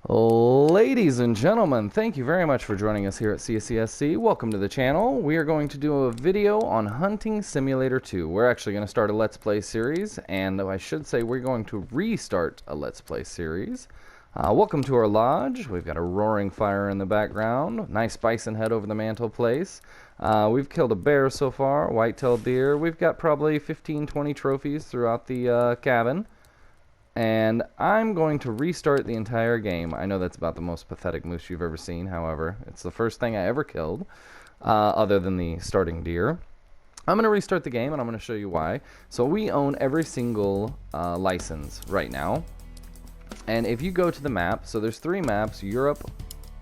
Ladies and gentlemen, thank you very much for joining us here at CSCSC. Welcome to the channel. We are going to do a video on Hunting Simulator 2. We're actually going to start a Let's Play series, and I should say we're going to restart a Let's Play series. Welcome to our lodge. We've got a roaring fire in the background. Nice bison head over the mantelpiece. We've killed a bear so far, white-tailed deer. We've got probably 15-20 trophies throughout the cabin. And I'm going to restart the entire game. I know that's about the most pathetic moose you've ever seen. However, it's the first thing I ever killed, other than the starting deer. I'm going to restart the game, and I'm going to show you why. So we own every single license right now. And if you go to the map, so there's 3 maps, Europe,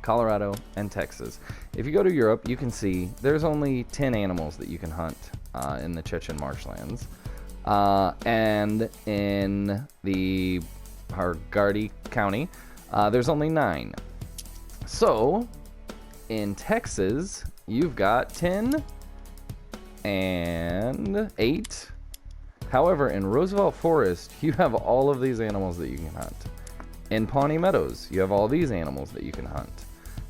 Colorado, and Texas. If you go to Europe, you can see there's only 10 animals that you can hunt in the Chechen marshlands. And in the Hargarty County, there's only 9. So, in Texas, you've got 10 and 8. However, in Roosevelt Forest, you have all of these animals that you can hunt. In Pawnee Meadows, you have all these animals that you can hunt.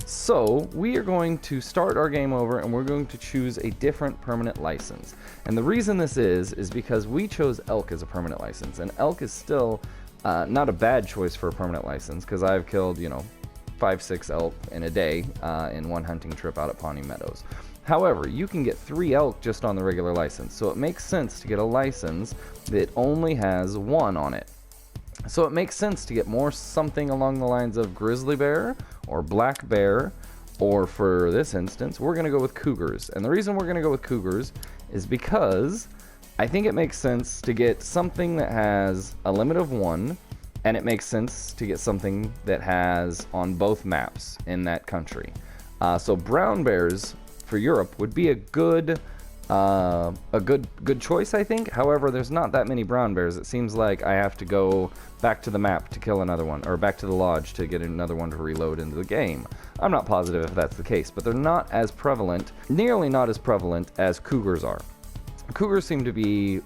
So, we are going to start our game over, and we're going to choose a different permanent license. And the reason this is because we chose elk as a permanent license, and elk is still not a bad choice for a permanent license, because I've killed, 5-6 elk in a day in one hunting trip out at Pawnee Meadows. However, you can get 3 elk just on the regular license, so it makes sense to get a license that only has 1 on it. So it makes sense to get more something along the lines of grizzly bear or black bear, or for this instance, we're going to go with cougars. And the reason we're going to go with cougars is because I think it makes sense to get something that has a limit of 1, and it makes sense to get something that has on both maps in that country. So brown bears for Europe would be a good choice, I think. However, there's not that many brown bears. It seems like I have to go back to the map to kill another one, or back to the lodge to get another one to reload into the game. I'm not positive if that's the case, but they're not as prevalent, nearly not as prevalent as cougars are. Cougars seem to be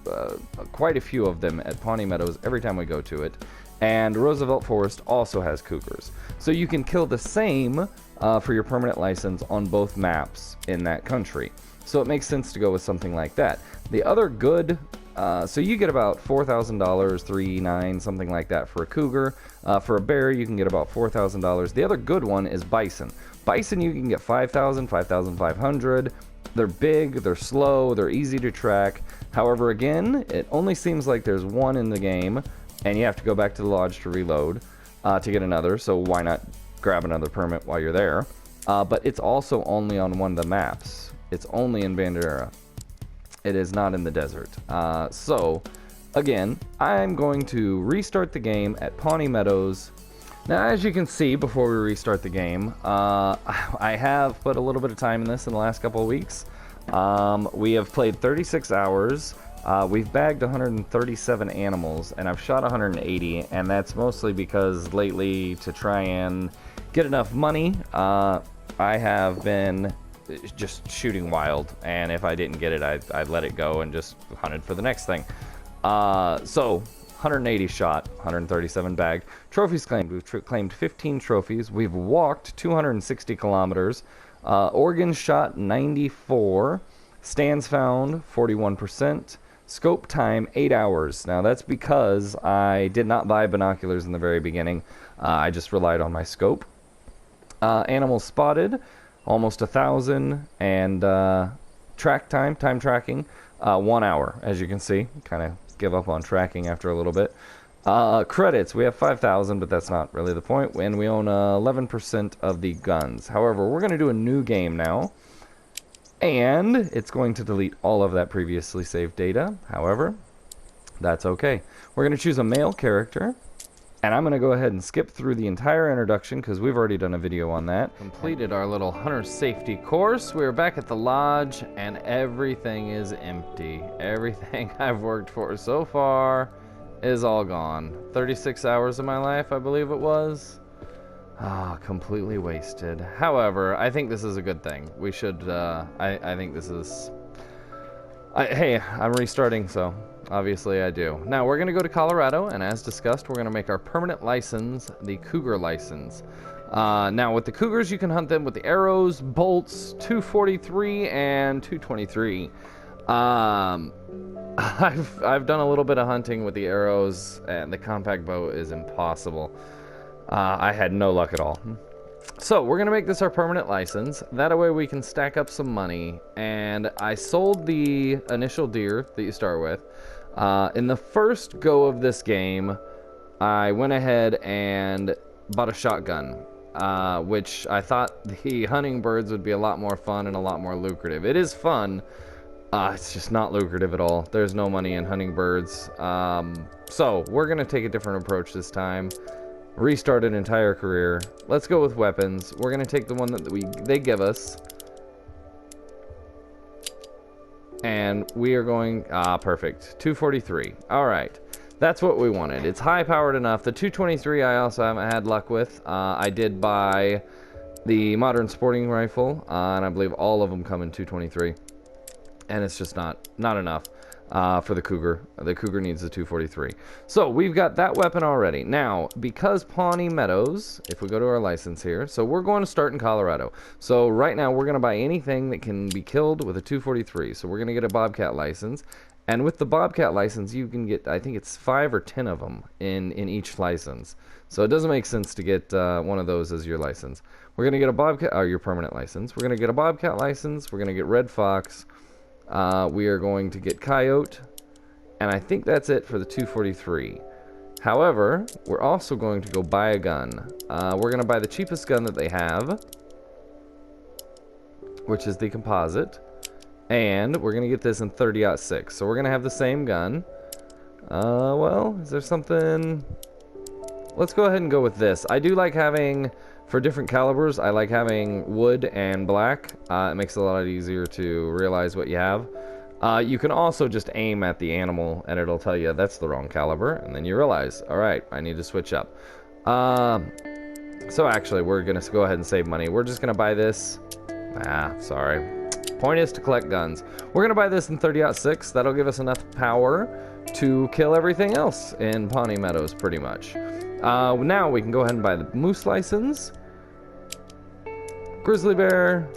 quite a few of them at Pawnee Meadows every time we go to it, and Roosevelt Forest also has cougars. So you can kill the same for your permanent license on both maps in that country. So it makes sense to go with something like that. The other good, so you get about $4,000, $3,900, something like that for a cougar. For a bear, you can get about $4,000. The other good one is bison. Bison, you can get $5,000, $5,500. They're big, they're slow, they're easy to track. However, again, it only seems like there's 1 in the game, and you have to go back to the lodge to reload to get another. So why not grab another permit while you're there? But it's also only on one of the maps. It's only in Bandera. It is not in the desert. So, again, I'm going to restart the game at Pawnee Meadows. Now, as you can see, before we restart the game, I have put a little bit of time in this in the last couple of weeks. We have played 36 hours. We've bagged 137 animals, and I've shot 180, and that's mostly because lately, to try and get enough money, I have been just shooting wild, and if I didn't get it, I'd let it go and just hunted for the next thing. So 180 shot, 137 bagged. Trophies claimed. We've claimed 15 trophies. We've walked 260 kilometers. Organs shot 94. Stands found 41%. Scope time 8 hours. Now that's because I did not buy binoculars in the very beginning. I just relied on my scope. Animals spotted, almost 1,000, and track time tracking, 1 hour. As you can see, kind of give up on tracking after a little bit. Credits, we have 5,000, but that's not really the point, and we own 11% of the guns. However, we're going to do a new game now, and it's going to delete all of that previously saved data. However, that's okay. We're going to choose a male character. And I'm going to go ahead and skip through the entire introduction because we've already done a video on that. Completed our little hunter safety course. We're back at the lodge, and everything is empty. Everything I've worked for so far is all gone. 36 hours of my life, I believe it was. Completely wasted. However, I think this is a good thing. We should, I think this is Hey, I'm restarting, so obviously I do. Now, we're going to go to Colorado, and as discussed, we're going to make our permanent license the cougar license. Now, with the cougars, you can hunt them with the arrows, bolts, 243, and 223. I've done a little bit of hunting with the arrows, and the compact bow is impossible. I had no luck at all. So, we're going to make this our permanent license. That way we can stack up some money. And I sold the initial deer that you start with. In the first go of this game, I went ahead and bought a shotgun. Which I thought the hunting birds would be a lot more fun and a lot more lucrative. It is fun. It's just not lucrative at all. There's no money in hunting birds. So, we're going to take a different approach this time. Restart an entire career. Let's go with weapons. We're going to take the one that they give us. And we are going... perfect. 243. Alright. That's what we wanted. It's high-powered enough. The 223 I also haven't had luck with. I did buy the modern sporting rifle. And I believe all of them come in 223. And it's just not enough. For the cougar. The cougar needs the 243. So, we've got that weapon already. Now, because Pawnee Meadows, if we go to our license here, so we're going to start in Colorado. So, right now, we're going to buy anything that can be killed with a 243. So, we're going to get a Bobcat license. And with the Bobcat license, you can get, I think it's 5 or 10 of them in each license. So, it doesn't make sense to get one of those as your license. We're going to get a Bobcat, or your permanent license. We're going to get a Bobcat license. We're going to get Red Fox. We are going to get Coyote, and I think that's it for the 243. However, we're also going to go buy a gun. We're going to buy the cheapest gun that they have, which is the composite, and we're going to get this in 30-06. So we're going to have the same gun. Well, is there something... Let's go ahead and go with this. I do like having... For different calibers, I like having wood and black. It makes it a lot easier to realize what you have. You can also just aim at the animal, and it'll tell you that's the wrong caliber, and then you realize, alright, I need to switch up. So actually, we're going to go ahead and save money. We're just going to buy this. Sorry. Point is to collect guns. We're going to buy this in 30-06. That'll give us enough power to kill everything else in Pawnee Meadows, pretty much. Now we can go ahead and buy the moose license. Grizzly bear.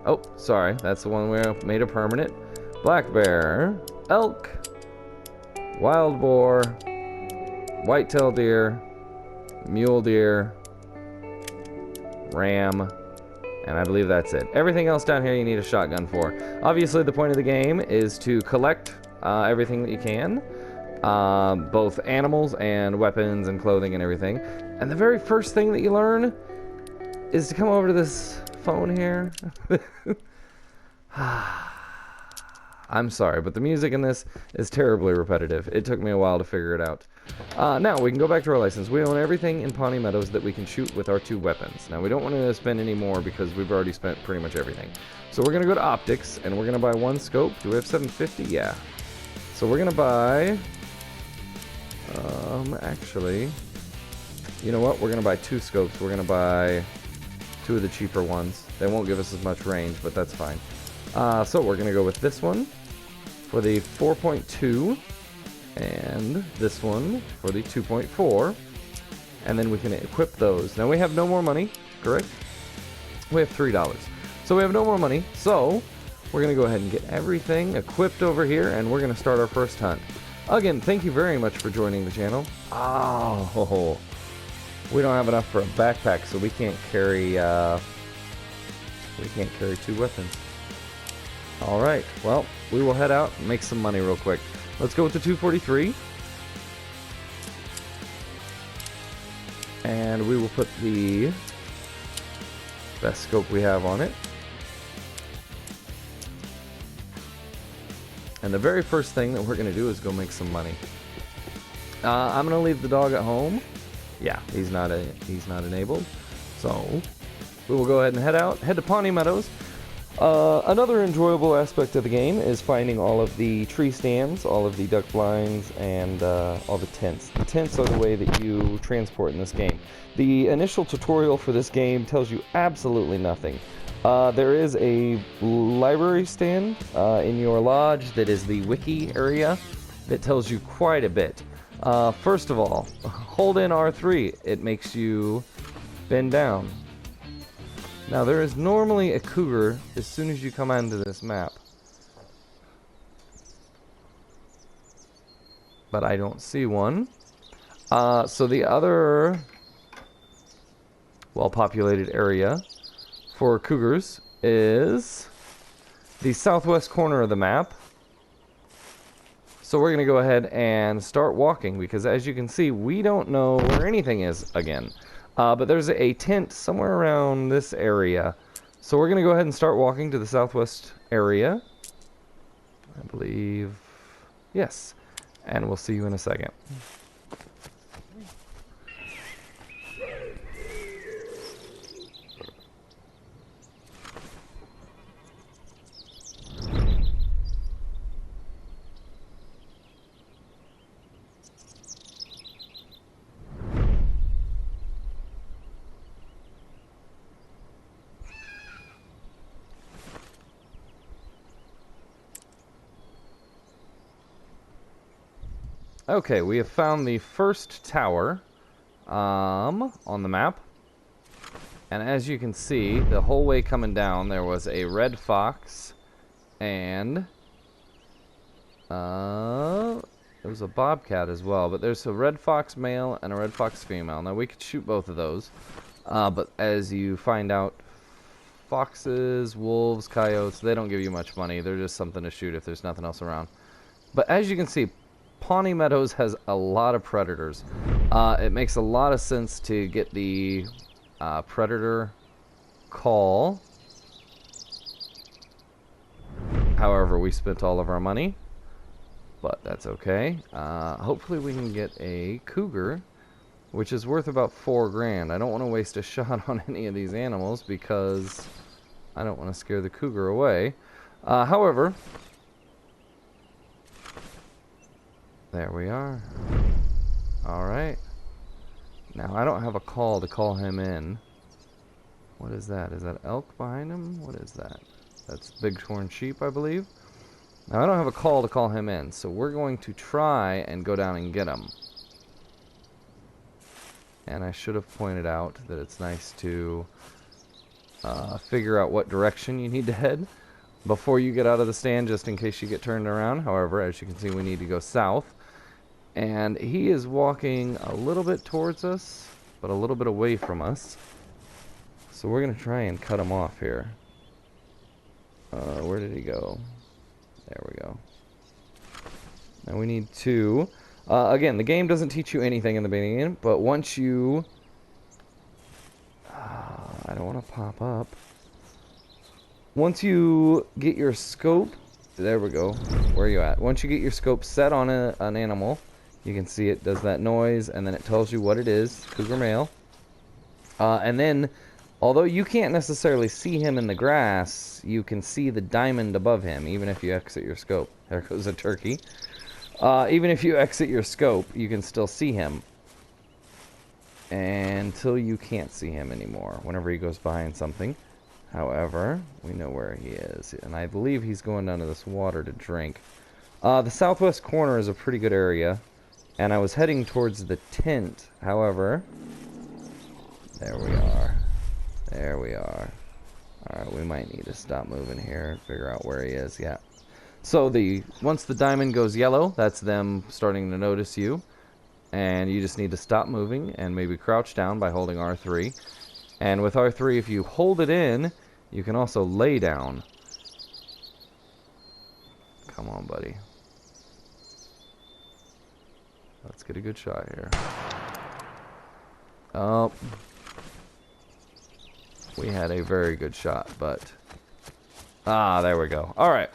Oh, sorry. That's the one we made a permanent. Black bear. Elk. Wild boar. Whitetail deer. Mule deer. Ram. And I believe that's it. Everything else down here you need a shotgun for. Obviously, the point of the game is to collect everything that you can. Both animals and weapons and clothing and everything. And the very first thing that you learn is to come over to this phone here. I'm sorry, but the music in this is terribly repetitive. It took me a while to figure it out. Now, we can go back to our license. We own everything in Pawnee Meadows that we can shoot with our 2 weapons. Now, we don't want to spend any more because we've already spent pretty much everything. So we're going to go to optics, and we're going to buy 1 scope. Do we have 750? Yeah. So we're going to buy... actually, you know what? We're going to buy 2 scopes. We're going to buy 2 of the cheaper ones. They won't give us as much range, but that's fine. So we're going to go with this one for the 4.2 and this one for the 2.4. And then we can equip those. Now we have no more money, correct? We have $3. So we have no more money. So we're going to go ahead and get everything equipped over here, and we're going to start our first hunt. Again, thank you very much for joining the channel. Oh, we don't have enough for a backpack, so we can't carry 2 weapons. All right, well, we will head out and make some money real quick. Let's go with the 243. And we will put the best scope we have on it. And the very first thing that we're going to do is go make some money. I'm going to leave the dog at home. Yeah, he's not enabled. So we will go ahead and head to Pawnee Meadows. Another enjoyable aspect of the game is finding all of the tree stands, all of the duck blinds, and all the tents. The tents are the way that you transport in this game. The initial tutorial for this game tells you absolutely nothing. There is a library stand in your lodge that is the wiki area that tells you quite a bit. First of all, hold in R3. It makes you bend down. Now, there is normally a cougar as soon as you come onto this map. But I don't see one. So the other well-populated area for cougars is the southwest corner of the map. So we're going to go ahead and start walking because, as you can see, we don't know where anything is again. But there's a tent somewhere around this area. So we're going to go ahead and start walking to the southwest area. I believe... yes. And we'll see you in a second. Okay, we have found the first tower on the map. And as you can see, the whole way coming down, there was a red fox and there was a bobcat as well. But there's a red fox male and a red fox female. Now, we could shoot both of those. But as you find out, foxes, wolves, coyotes, they don't give you much money. They're just something to shoot if there's nothing else around. But as you can see, Pawnee Meadows has a lot of predators. It makes a lot of sense to get the predator call. However, we spent all of our money, but that's okay. Hopefully we can get a cougar, which is worth about $4 grand. I don't want to waste a shot on any of these animals because I don't want to scare the cougar away. However, there we are. Alright. Now, I don't have a call to call him in. What is that? Is that elk behind him? What is that? That's bighorn sheep, I believe. Now, I don't have a call to call him in, so we're going to try and go down and get him. And I should have pointed out that it's nice to figure out what direction you need to head before you get out of the stand, just in case you get turned around. However, as you can see, we need to go south. And he is walking a little bit towards us, but a little bit away from us. So we're going to try and cut him off here. Where did he go? There we go. Now we need to... again, the game doesn't teach you anything in the beginning, but once you... I don't want to pop up. Once you get your scope... There we go. Where are you at? Once you get your scope set on an animal... You can see it does that noise, and then it tells you what it is, cougar male. And then, although you can't necessarily see him in the grass, you can see the diamond above him, even if you exit your scope. There goes a turkey. Even if you exit your scope, you can still see him. Until you can't see him anymore, whenever he goes behind something. However, we know where he is, and I believe he's going down to this water to drink. The southwest corner is a pretty good area. And I was heading towards the tent. However, there we are. There we are. Alright, we might need to stop moving here and figure out where he is. Yeah. So once the diamond goes yellow, that's them starting to notice you. And you just need to stop moving and maybe crouch down by holding R3. And with R3, if you hold it in, you can also lay down. Come on, buddy. Let's get a good shot here. Oh. We had a very good shot, but... there we go. Alright.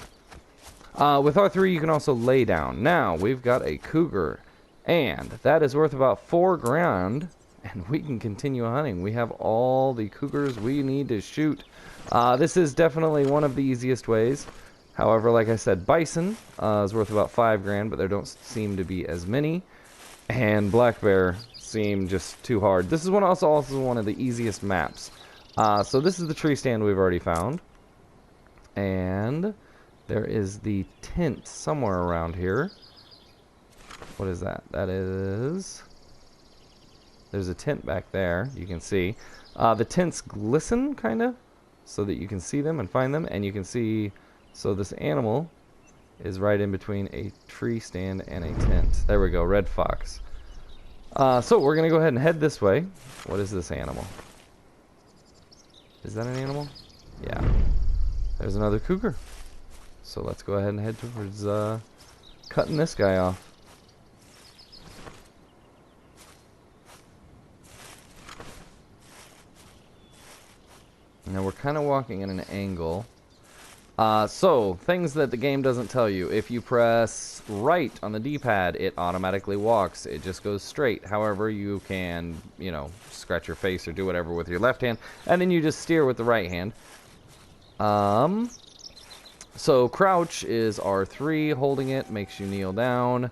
With R3, you can also lay down. Now, we've got a cougar. And that is worth about $4 grand. And we can continue hunting. We have all the cougars we need to shoot. This is definitely one of the easiest ways. However, like I said, bison is worth about $5 grand, but there don't seem to be as many. And black bear seem just too hard. This is also one of the easiest maps. So this is the tree stand we've already found. And there is the tent somewhere around here. What is that? That is... There's a tent back there, you can see. The tents glisten, kind of, so that you can see them and find them. And you can see... So this animal is right in between a tree stand and a tent. There we go, red fox. So we're going to go ahead and head this way. What is this animal? Is that an animal? Yeah. There's another cougar. So let's go ahead and head towards cutting this guy off. Now we're kind of walking in an angle. So, things that the game doesn't tell you. If you press right on the D-pad, it automatically walks. It just goes straight. However, you can, you know, scratch your face or do whatever with your left hand. And then you just steer with the right hand. So, crouch is R3. Holding it makes you kneel down.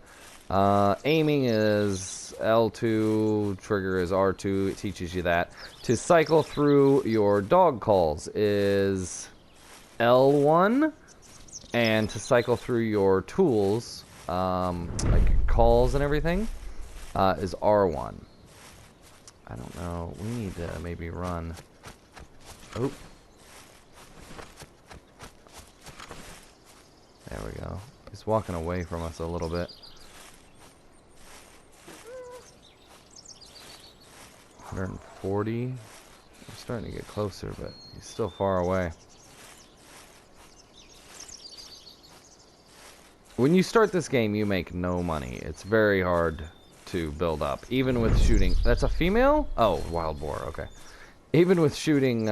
Aiming is L2. Trigger is R2. It teaches you that. To cycle through your dog calls is... L1, and to cycle through your tools, like calls and everything, is R1. I don't know. We need to maybe run. Oh. There we go. He's walking away from us a little bit. 140. I'm starting to get closer, but he's still far away. When you start this game, you make no money. It's very hard to build up. Even with shooting... That's a female? Oh, wild boar. Okay. Even with shooting...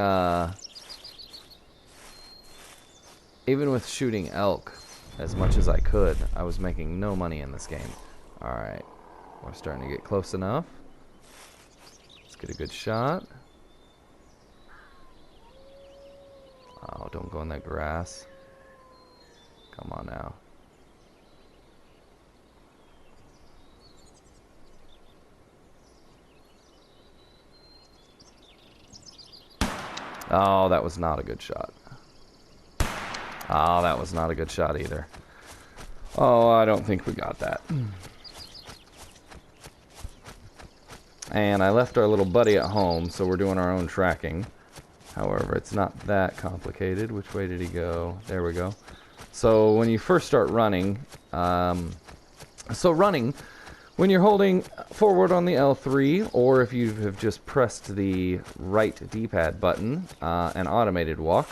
Even with shooting elk as much as I could, I was making no money in this game. Alright. We're starting to get close enough. Let's get a good shot. Oh, don't go in that grass. Come on now. Oh, that was not a good shot. Oh, that was not a good shot either. Oh, I don't think we got that. And I left our little buddy at home, so we're doing our own tracking. However, it's not that complicated. Which way did he go? There we go. So when you first start running, when you're holding forward on the L3, or if you have just pressed the right D-pad button, an automated walk,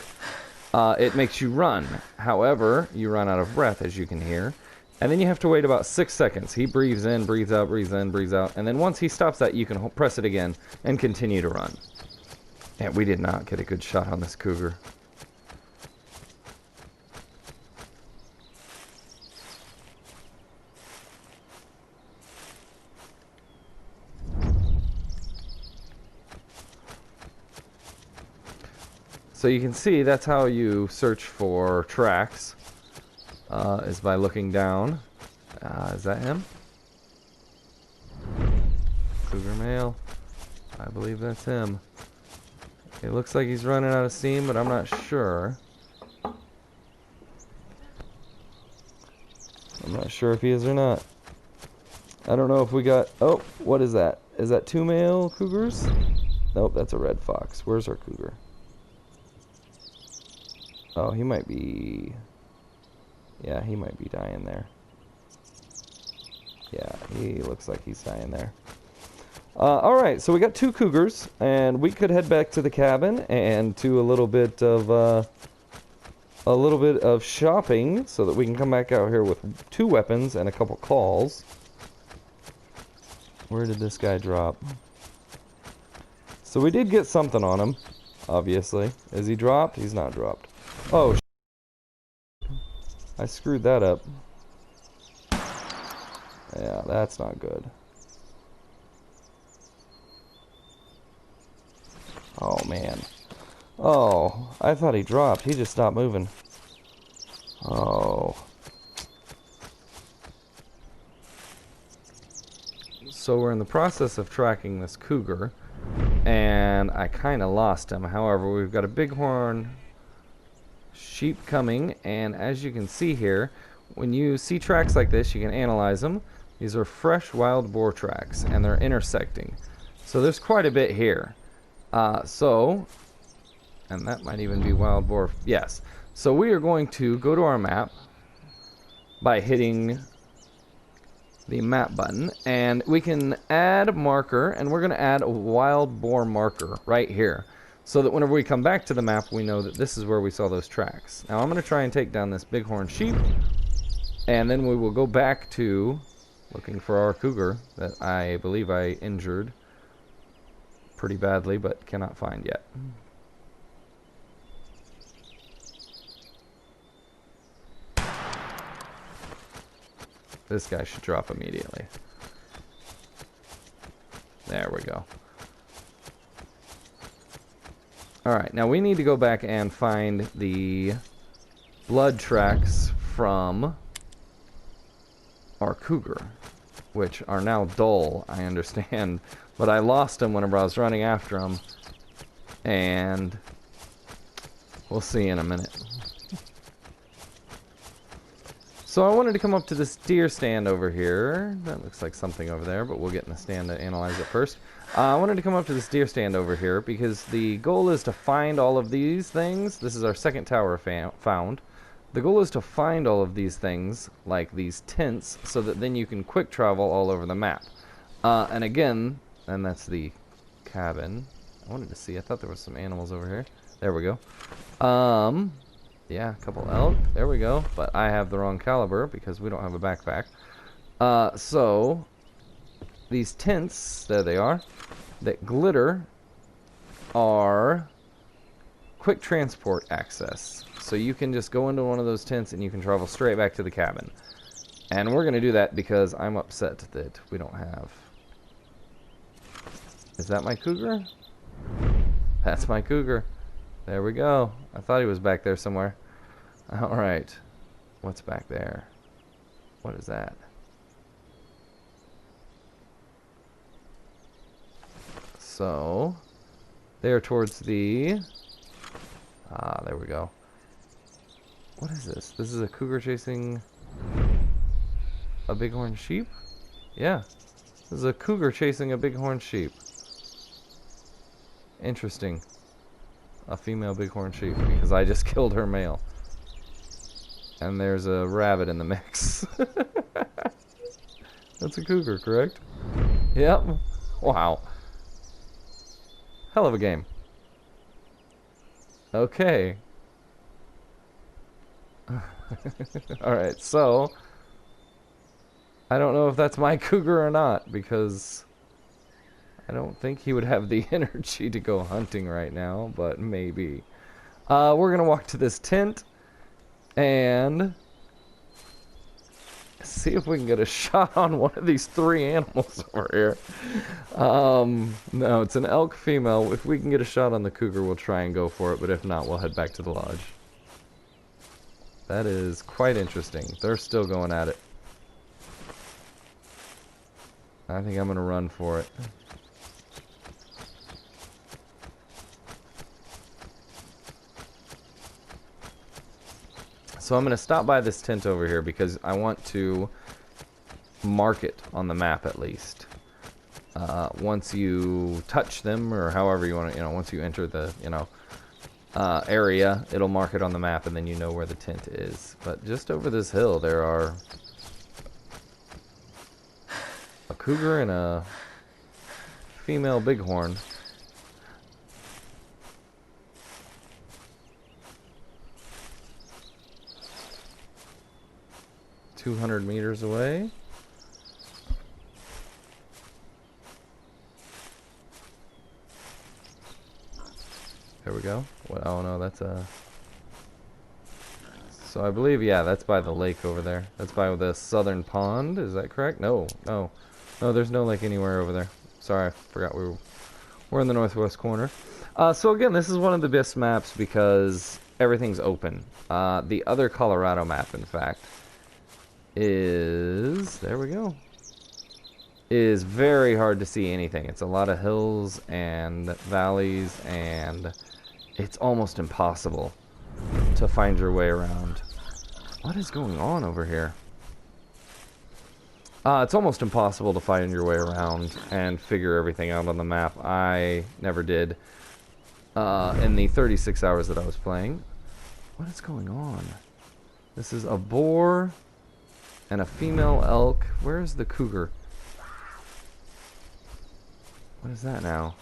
it makes you run. However, you run out of breath, as you can hear, and then you have to wait about 6 seconds. He breathes in, breathes out, breathes in, breathes out, and then once he stops that, you can press it again and continue to run. Yeah, we did not get a good shot on this cougar. So you can see that's how you search for tracks, is by looking down. Is that him? Cougar male. I believe that's him. It looks like he's running out of steam, but I'm not sure. I'm not sure if he is or not. I don't know if we got... Oh, what is that? Is that 2 male cougars? Nope, that's a red fox. Where's our cougar? Oh, he might be... Yeah, he might be dying there. Yeah, he looks like he's dying there. Alright, so we got 2 cougars, and we could head back to the cabin and do a little bit of shopping so that we can come back out here with 2 weapons and a couple calls. Where did this guy drop? So we did get something on him, obviously. Is he dropped? He's not dropped. Oh, I screwed that up. Yeah, that's not good. Oh, man. Oh, I thought he dropped. He just stopped moving. Oh. So we're in the process of tracking this cougar. and I kind of lost him. However, we've got a bighorn sheep coming, and as you can see here, when you see tracks like this, you can analyze them. These are fresh wild boar tracks, and they're intersecting. So there's quite a bit here. And that might even be wild boar. Yes. So we are going to go to our map by hitting the map button, and we can add marker, and we're going to add a wild boar marker right here, so that whenever we come back to the map, we know that this is where we saw those tracks. Now I'm going to try and take down this bighorn sheep, and then we will go back to looking for our cougar that I believe I injured pretty badly, but cannot find yet. This guy should drop immediately. There we go. Alright, now we need to go back and find the blood tracks from our cougar, which are now dull, I understand. But I lost him whenever I was running after him. And we'll see in a minute. So I wanted to come up to this deer stand over here. That looks like something over there, but we'll get in the stand to analyze it first. I wanted to come up to this deer stand over here because the goal is to find all of these things. This is our second tower found. The goal is to find all of these things, like these tents, so that then you can quick travel all over the map. And again, and that's the cabin. I wanted to see, I thought there was some animals over here. There we go. Yeah, a couple elk. There we go. But I have the wrong caliber because we don't have a backpack. So, these tents, there they are, that glitter are quick transport access. So you can just go into one of those tents and you can travel straight back to the cabin. And we're going to do that because I'm upset that we don't have... Is that my cougar? That's my cougar. There we go. I thought he was back there somewhere. Alright. What's back there? What is that? So, they are towards the... there we go. What is this? This is a cougar chasing a bighorn sheep? Yeah. This is a cougar chasing a bighorn sheep. Interesting. A female bighorn sheep, because I just killed her male. And there's a rabbit in the mix. That's a cougar, correct? Yep. Wow. Hell of a game. Okay. Alright, so I don't know if that's my cougar or not, because I don't think he would have the energy to go hunting right now, but maybe. We're gonna walk to this tent and see if we can get a shot on one of these three animals over here. No, it's an elk female. If we can get a shot on the cougar, we'll try and go for it, but if not, we'll head back to the lodge. That is quite interesting. They're still going at it. I think I'm gonna run for it. So I'm going to stop by this tent over here because I want to mark it on the map at least. Once you touch them, or however you want to, once you enter the, area, it'll mark it on the map and then you know where the tent is. But just over this hill there are a cougar and a female bighorn. 200 meters away. There we go. What? Oh no, that's a... So I believe, yeah, that's by the lake over there. That's by the southern pond, is that correct? No, no. No, there's no lake anywhere over there. Sorry, I forgot we're in the northwest corner. So again, this is one of the best maps because everything's open. The other Colorado map, in fact, is... There we go. is very hard to see anything. It's a lot of hills and valleys, and it's almost impossible to find your way around. What is going on over here? It's almost impossible to find your way around and figure everything out on the map. I never did in the 36 hours that I was playing. What is going on? This is a boar and a female elk. Where's the cougar? What is that now?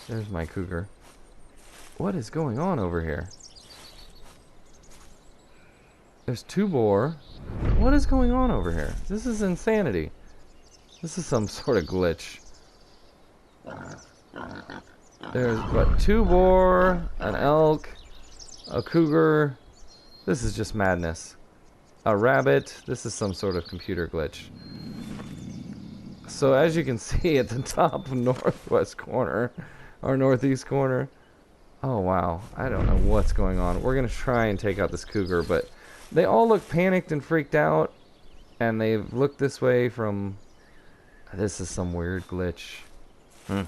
There's my cougar. What is going on over here? There's 2 boar. What is going on over here? This is insanity. This is some sort of glitch. There's, what, 2 boar, an elk, a cougar. This is just madness. A rabbit. This is some sort of computer glitch. So as you can see at the top northwest corner, or northeast corner. Oh wow, I don't know what's going on. We're gonna try and take out this cougar, but they all look panicked and freaked out, and they've looked this way from... This is some weird glitch. Well,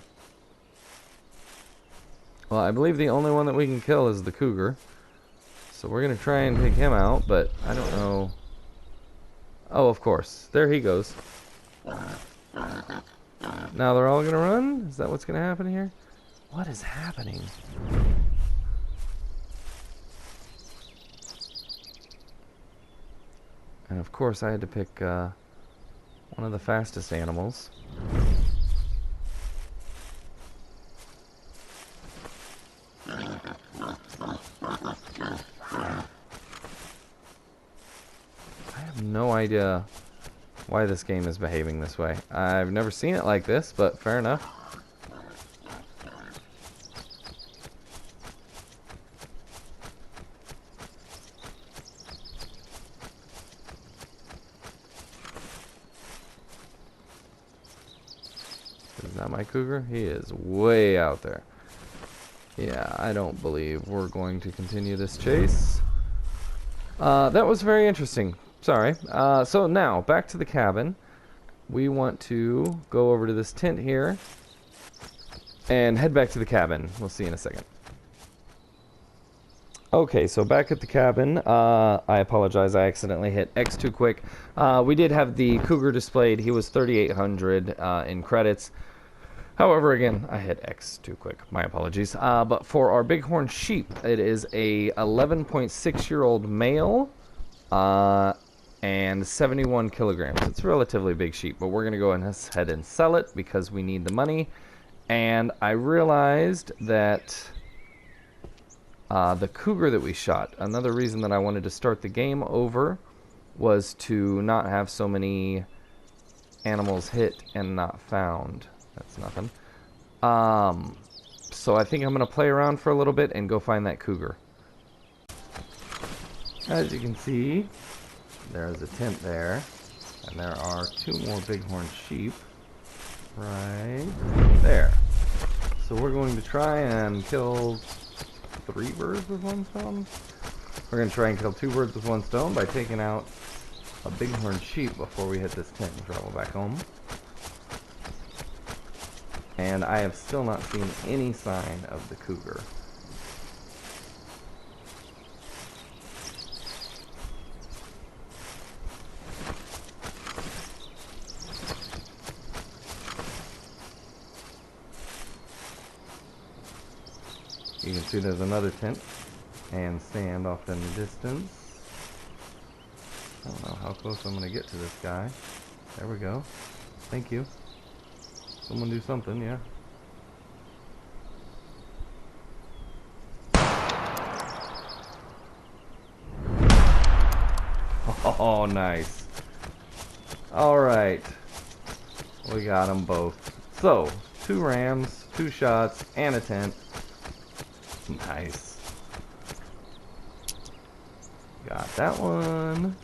I believe the only one that we can kill is the cougar. So we're going to try and take him out, but I don't know... Oh, of course. There he goes. Now they're all going to run? Is that what's going to happen here? What is happening? And of course I had to pick one of the fastest animals. I have no idea why this game is behaving this way. I've never seen it like this, but fair enough. Is that my cougar? He is way out there. Yeah, I don't believe we're going to continue this chase. That was very interesting. Sorry. So now, back to the cabin. We want to go over to this tent here and head back to the cabin. We'll see in a second. Okay, so back at the cabin, I apologize, I accidentally hit X too quick. We did have the cougar displayed. He was 3,800 in credits. However, again, I hit X too quick. My apologies. But for our bighorn sheep, it is a 11.6-year-old male and 71 kilograms. It's a relatively big sheep, but we're going to go ahead and sell it because we need the money. And I realized that the cougar that we shot, another reason that I wanted to start the game over was to not have so many animals hit and not found. That's nothing. So I think I'm going to play around for a little bit and go find that cougar. As you can see, there's a tent there. And there are 2 more bighorn sheep right there. So we're going to try and kill 3 birds with 1 stone. We're going to try and kill 2 birds with 1 stone by taking out a bighorn sheep before we hit this tent and travel back home. And I have still not seen any sign of the cougar. You can see there's another tent and sand off in the distance. I don't know how close I'm going to get to this guy. There we go. Thank you. Someone do something, yeah. Oh, nice. Alright. We got them both. So, 2 rams, 2 shots, and a tent. Nice. Got that one.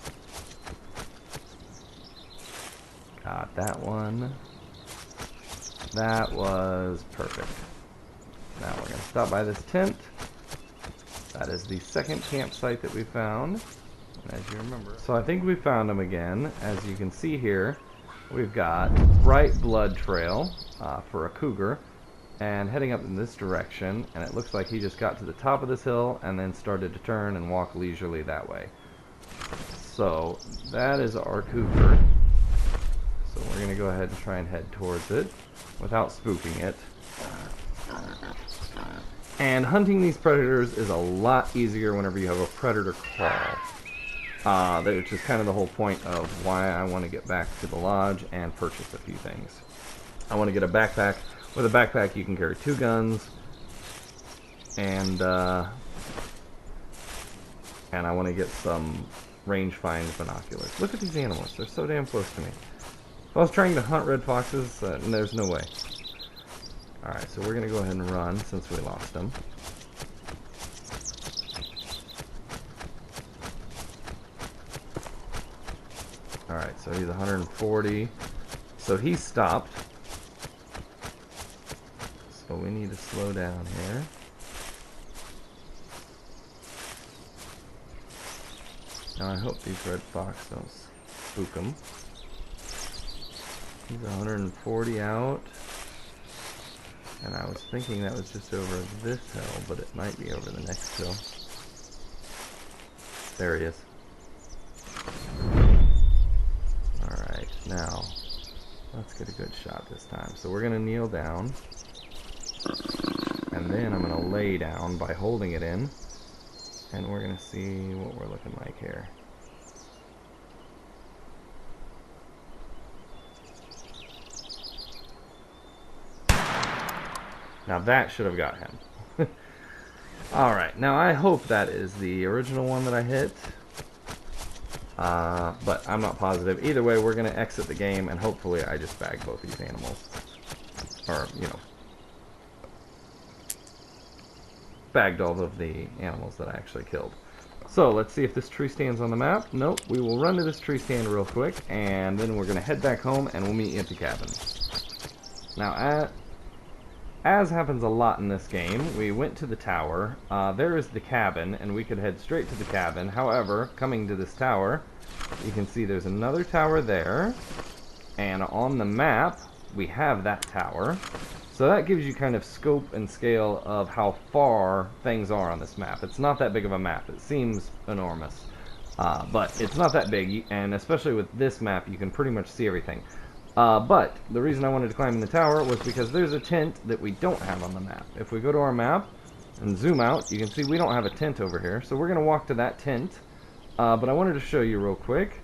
Got that one. That was perfect. Now we're going to stop by this tent. That is the second campsite that we found, as you remember. So I think we found them again. As you can see here, we've got bright blood trail for a cougar, and heading up in this direction, and it looks like he just got to the top of this hill and then started to turn and walk leisurely that way. So that is our cougar. So we're going to go ahead and try and head towards it without spooking it. And hunting these predators is a lot easier whenever you have a predator call. Which is kind of the whole point of why I want to get back to the lodge and purchase a few things. I want to get a backpack. With a backpack you can carry 2 guns, and I want to get some range-find binoculars. Look at these animals, they're so damn close to me. If I was trying to hunt red foxes, there's no way. Alright, so we're going to go ahead and run since we lost them. Alright, so he's 140. So he stopped. So we need to slow down here. Now I hope these red fox don't spook him. He's 140 out. And I was thinking that was just over this hill, but it might be over the next hill. There he is. Alright, now let's get a good shot this time. So we're going to kneel down. And then I'm going to lay down by holding it in. And we're going to see what we're looking like here. Now that should have got him. Alright, now I hope that is the original one that I hit. But I'm not positive. Either way, we're going to exit the game, and hopefully I just bag both these animals. Or, you know, bagged all of the animals that I actually killed. So, let's see if this tree stands on the map. Nope, we will run to this tree stand real quick, and then we're going to head back home, and we'll meet you at the cabin. Now, as happens a lot in this game, we went to the tower. There is the cabin, and we could head straight to the cabin. However, coming to this tower, you can see there's another tower there, and on the map, we have that tower. So that gives you kind of scope and scale of how far things are on this map. It's not that big of a map. It seems enormous, but it's not that big, and especially with this map, you can pretty much see everything. But the reason I wanted to climb in the tower was because there's a tent that we don't have on the map. If we go to our map and zoom out, you can see we don't have a tent over here. So we're going to walk to that tent. But I wanted to show you real quick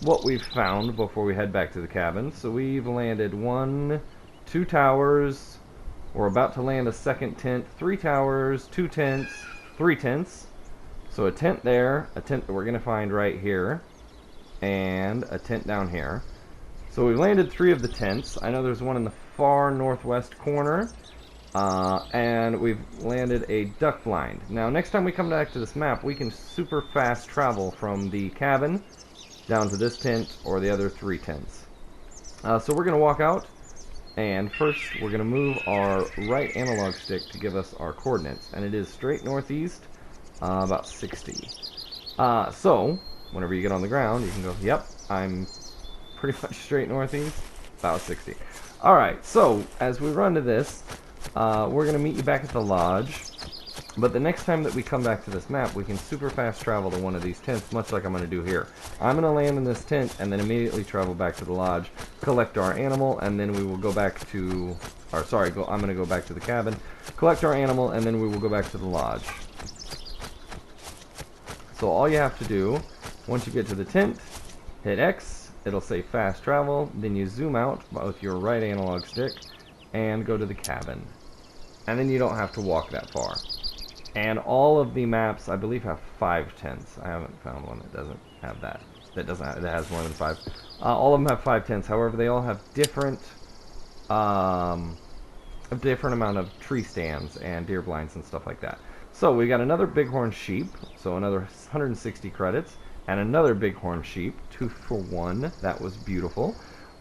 what we've found before we head back to the cabin. So we've landed 2 towers. We're about to land a second tent. 3 towers, 2 tents, 3 tents. So a tent there, a tent that we're going to find right here, and a tent down here. So we've landed 3 of the tents. I know there's one in the far northwest corner. And we've landed a duck blind. Now, next time we come back to this map, we can super fast travel from the cabin down to this tent or the other 3 tents. So we're going to walk out. And first, we're going to move our right analog stick to give us our coordinates. And it is straight northeast, about 60. So, whenever you get on the ground, you can go, yep, I'm pretty much straight northeast, about 60. Alright, so as we run to this, we're going to meet you back at the lodge. But the next time that we come back to this map, we can super fast travel to one of these tents, much like I'm going to do here. I'm going to land in this tent and then immediately travel back to the lodge, collect our animal, and then we will go back to... Or sorry, I'm going to go back to the cabin, collect our animal, and then we will go back to the lodge. So all you have to do, once you get to the tent, hit X. It'll say fast travel, then you zoom out with your right analog stick and go to the cabin. And then you don't have to walk that far. And all of the maps, I believe, have 5 tents. I haven't found one that doesn't have that. That has more than 5. All of them have 5 tents. However, they all have different amount of tree stands and deer blinds and stuff like that. So we got another bighorn sheep, so another 160 credits. And another bighorn sheep, 2 for 1. That was beautiful.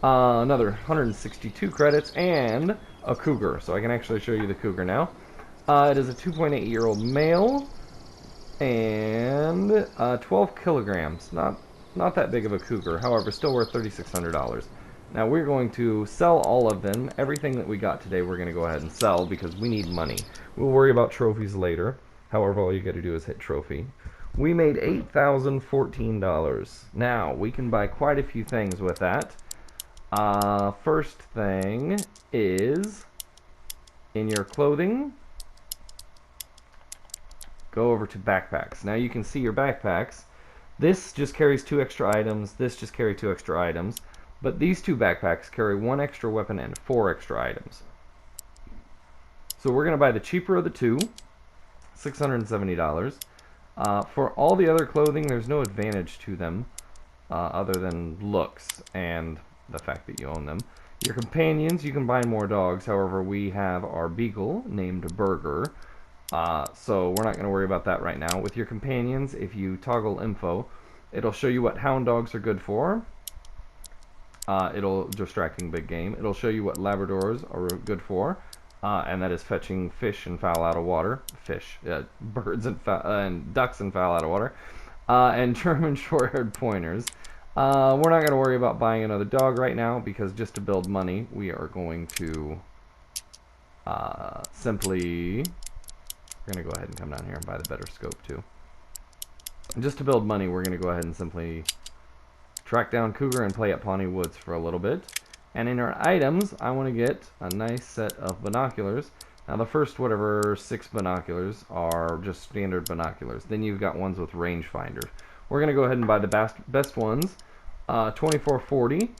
Another 162 credits, and a cougar. So I can actually show you the cougar now. It is a 2.8-year-old male, and 12 kilograms. Not that big of a cougar. However, still worth $3,600. Now we're going to sell all of them. Everything that we got today we're going to go ahead and sell because we need money. We'll worry about trophies later. However, all you got to do is hit trophy. We made $8,014. Now, we can buy quite a few things with that. First thing is, in your clothing, go over to backpacks. Now you can see your backpacks. This just carries 2 extra items. This just carries 2 extra items. But these 2 backpacks carry 1 extra weapon and 4 extra items. So we're going to buy the cheaper of the 2, $670. For all the other clothing, there's no advantage to them other than looks and the fact that you own them. Your companions, you can buy more dogs. However, we have our beagle named Burger. So we're not going to worry about that right now. With your companions, if you toggle info, it'll show you what hound dogs are good for. It'll distracting big game. It'll show you what Labradors are good for, and that is fetching fish and fowl out of water. Birds and ducks and fowl out of water. And German short-haired pointers. We're not going to worry about buying another dog right now because just to build money, we are going to simply. We're going to go ahead and come down here and buy the better scope too. And just to build money, we're going to go ahead and simply track down cougar and play at Pawnee Woods for a little bit. And in our items, I want to get a nice set of binoculars. Now the first 6 binoculars are just standard binoculars. Then you've got ones with rangefinders. We're going to go ahead and buy the best ones, 2440.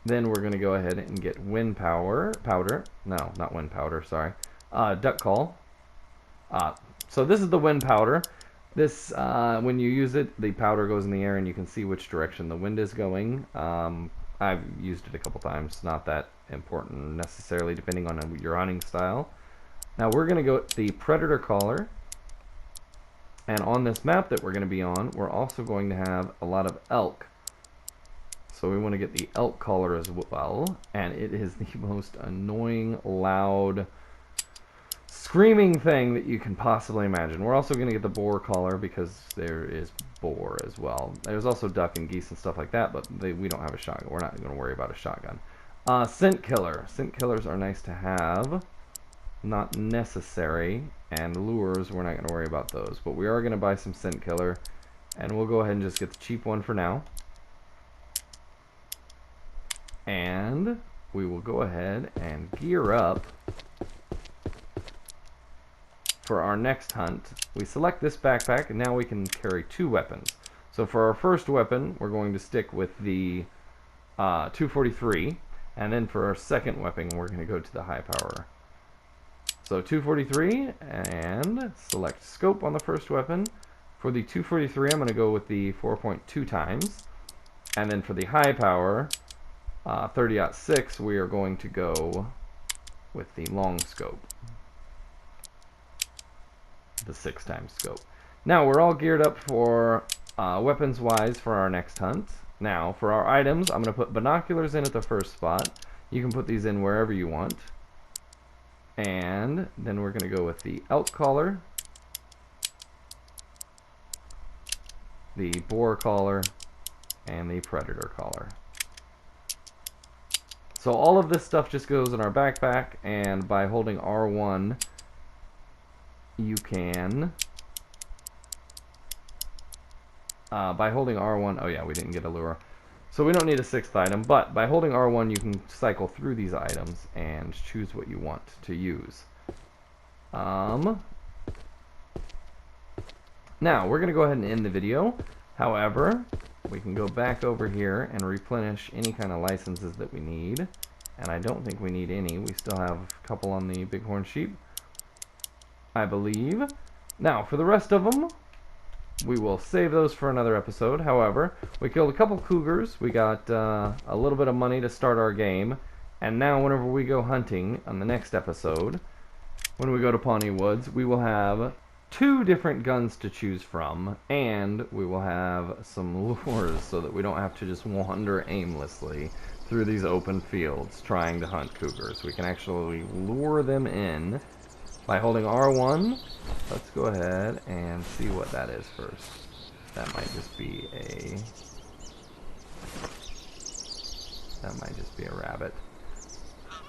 Then we're going to go ahead and get wind powder. No, not wind powder, sorry. Duck call. So this is the wind powder. This, when you use it, the powder goes in the air and you can see which direction the wind is going. I've used it a couple times. Not that important necessarily, depending on your hunting style. Now we're going to go with the predator collar. And on this map that we're going to be on, we're also going to have a lot of elk. So we want to get the elk collar as well. And it is the most annoying, loud, screaming thing that you can possibly imagine. We're also going to get the boar collar because there is boar as well. There's also duck and geese and stuff like that, but we don't have a shotgun. We're not going to worry about a shotgun. Scent killer. Scent killers are nice to have. Not necessary. And lures, we're not going to worry about those. But we are going to buy some scent killer. And we'll go ahead and just get the cheap one for now. And we will go ahead and gear up for our next hunt. We select this backpack and now we can carry 2 weapons. So for our first weapon, we're going to stick with the 243, and then for our second weapon, we're going to go to the high power. So 243 and select scope on the first weapon. For the 243, I'm going to go with the 4.2 times, and then for the high power 30-06, we are going to go with the long scope. The 6 times scope. Now we're all geared up for weapons wise for our next hunt. Now for our items, I'm going to put binoculars in at the first spot. You can put these in wherever you want. And then we're going to go with the elk collar, the boar collar, and the predator collar. So all of this stuff just goes in our backpack, and by holding R1 you can by holding R1, oh yeah, we didn't get a lure, so we don't need a 6th item, but by holding R1 you can cycle through these items and choose what you want to use. Now we're gonna go ahead and end the video. However, we can go back over here and replenish any kind of licenses that we need, and I don't think we need any. We still have a couple on the bighorn sheep, I believe. Now, for the rest of them, we will save those for another episode. However, we killed a couple cougars. We got a little bit of money to start our game. And now, whenever we go hunting on the next episode, when we go to Pawnee Woods, we will have 2 different guns to choose from. And we will have some lures so that we don't have to just wander aimlessly through these open fields trying to hunt cougars. We can actually lure them in by holding R1. Let's go ahead and see what that is first. That might just be a That might just be a rabbit.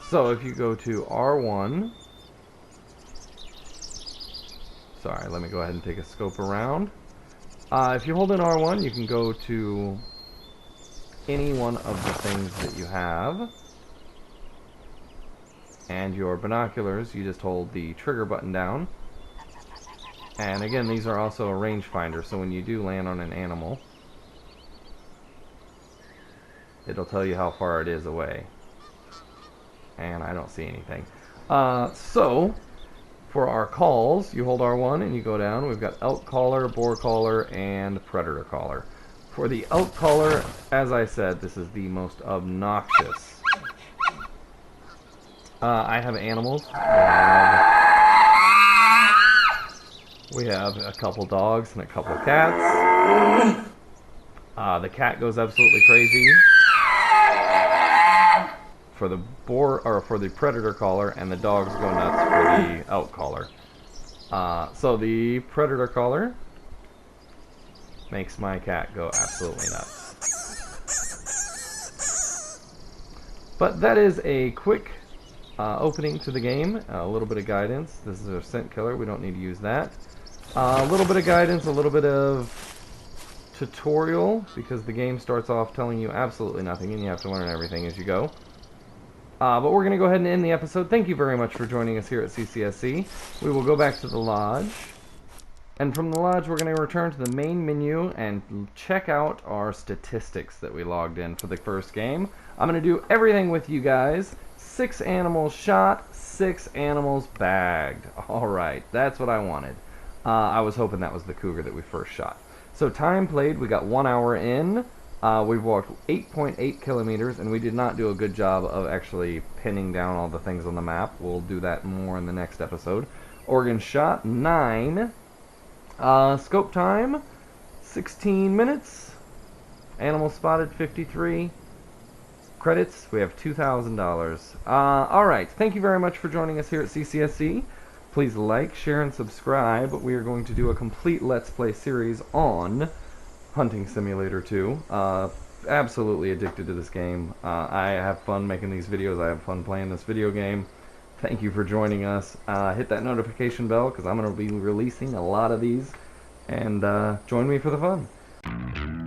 So if you go to R1, sorry, let me go ahead and take a scope around. If you hold in R1, you can go to any one of the things that you have. And your binoculars, you just hold the trigger button down. And again, these are also a rangefinder, so when you do land on an animal, it'll tell you how far it is away. And I don't see anything. So, for our calls, you hold R1 and you go down. We've got elk caller, boar caller, and predator caller. For the elk caller, as I said, this is the most obnoxious. I have animals. We have a couple dogs and a couple cats. The cat goes absolutely crazy for the boar, or for the predator caller, and the dogs go nuts for the elk caller. So the predator caller makes my cat go absolutely nuts. But that is a quick opening to the game. A little bit of guidance. This is a scent killer. We don't need to use that. A little bit of guidance, a little bit of tutorial, because the game starts off telling you absolutely nothing and you have to learn everything as you go. But we're going to go ahead and end the episode. Thank you very much for joining us here at CCSC. We will go back to the lodge. And from the lodge, we're going to return to the main menu and check out our statistics that we logged in for the first game. I'm going to do everything with you guys. 6 animals shot, 6 animals bagged. Alright, that's what I wanted. I was hoping that was the cougar that we first shot. So time played, we got 1 hour in. We've walked 8.8 kilometers, and we did not do a good job of actually pinning down all the things on the map. We'll do that more in the next episode. Organ shot, 9. Scope time, 16 minutes. Animal spotted, 53. Credits, we have $2,000. Alright, thank you very much for joining us here at CCSC. Please like, share, and subscribe. We are going to do a complete Let's Play series on Hunting Simulator 2. Absolutely addicted to this game. I have fun making these videos. I have fun playing this video game. Thank you for joining us. Hit that notification bell, because I'm going to be releasing a lot of these. And join me for the fun.